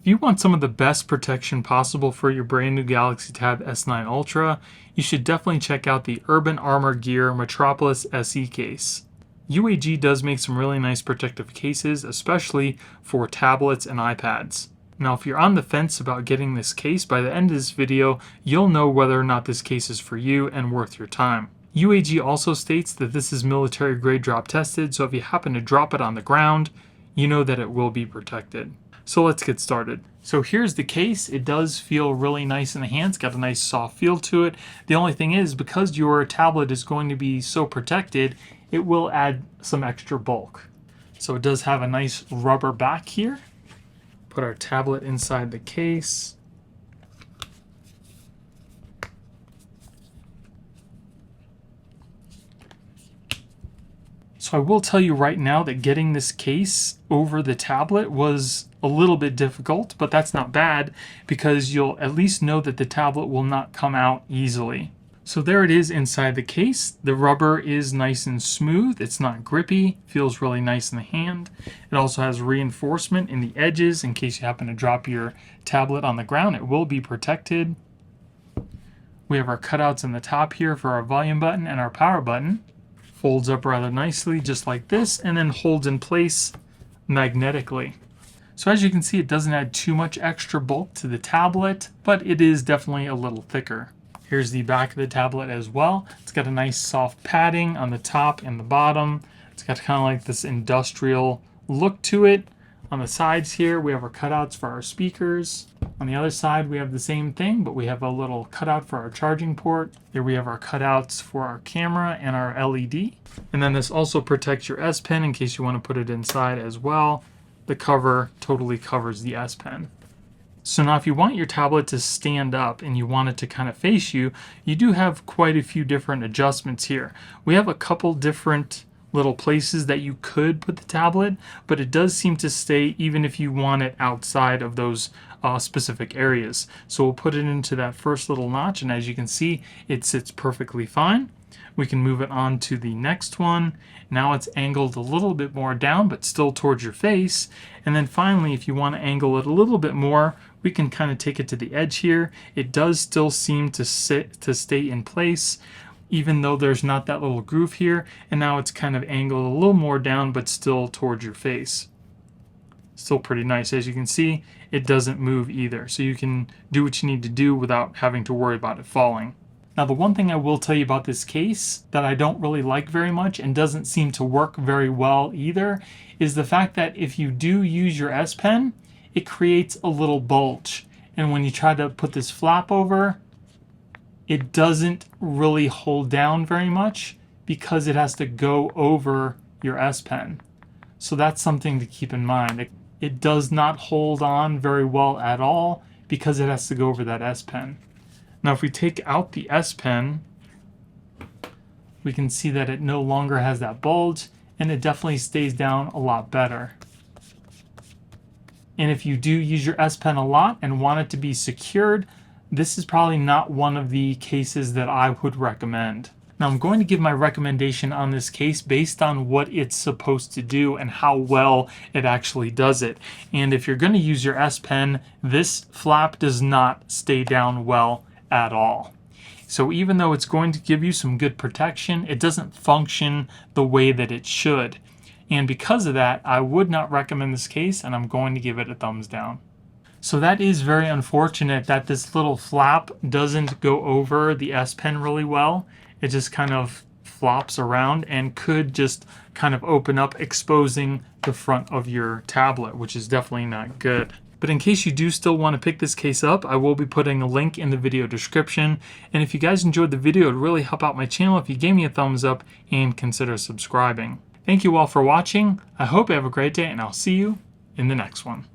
you want some of the best protection possible for your brand new Galaxy Tab S9 Ultra, you should definitely check out the Urban Armor Gear Metropolis SE case. UAG does make some really nice protective cases, especially for tablets and iPads. Now, if you're on the fence about getting this case, by the end of this video, you'll know whether or not this case is for you and worth your time. UAG also states that this is military grade drop tested, so if you happen to drop it on the ground, you know that it will be protected. So let's get started. So here's the case. It does feel really nice in the hands, got a nice soft feel to it. The only thing is, because your tablet is going to be so protected, it will add some extra bulk. So it does have a nice rubber back here. Put our tablet inside the case. So I will tell you right now that getting this case over the tablet was a little bit difficult, but that's not bad because you'll at least know that the tablet will not come out easily. So there it is inside the case. The rubber is nice and smooth. It's not grippy, feels really nice in the hand. It also has reinforcement in the edges in case you happen to drop your tablet on the ground. It will be protected. We have our cutouts in the top here for our volume button and our power button. Folds up rather nicely, just like this, and then holds in place magnetically. So as you can see, it doesn't add too much extra bulk to the tablet, but it is definitely a little thicker. Here's the back of the tablet as well. It's got a nice soft padding on the top and the bottom. It's got kind of like this industrial look to it. On the sides here, we have our cutouts for our speakers. On the other side, we have the same thing, but we have a little cutout for our charging port. Here we have our cutouts for our camera and our LED. And then this also protects your S Pen in case you want to put it inside as well. The cover totally covers the S Pen. So now if you want your tablet to stand up and you want it to kind of face you, you do have quite a few different adjustments here. We have a couple different little places that you could put the tablet, but it does seem to stay even if you want it outside of those specific areas. So we'll put it into that first little notch, and as you can see, it sits perfectly fine. We can move it on to the next one. Now it's angled a little bit more down, but still towards your face. And then finally, if you want to angle it a little bit more, we can kind of take it to the edge here. It does still seem to stay in place, even though there's not that little groove here. And now it's kind of angled a little more down, but still towards your face. Still pretty nice. As you can see, it doesn't move either. So you can do what you need to do without having to worry about it falling. Now, the one thing I will tell you about this case that I don't really like very much and doesn't seem to work very well either is the fact that if you do use your S Pen, it creates a little bulge. And when you try to put this flap over, it doesn't really hold down very much because it has to go over your S Pen. So that's something to keep in mind. It does not hold on very well at all because it has to go over that S Pen. Now if we take out the S Pen, we can see that it no longer has that bulge, and it definitely stays down a lot better. And if you do use your S Pen a lot and want it to be secured, this is probably not one of the cases that I would recommend. Now I'm going to give my recommendation on this case based on what it's supposed to do and how well it actually does it. And if you're going to use your S Pen, this flap does not stay down well at all. So even though it's going to give you some good protection, it doesn't function the way that it should. And because of that, I would not recommend this case, and I'm going to give it a thumbs down. So that is very unfortunate that this little flap doesn't go over the S Pen really well. It just kind of flops around and could just kind of open up, exposing the front of your tablet, which is definitely not good. But in case you do still want to pick this case up, I will be putting a link in the video description. And if you guys enjoyed the video, it would really help out my channel if you gave me a thumbs up and consider subscribing. Thank you all for watching. I hope you have a great day, and I'll see you in the next one.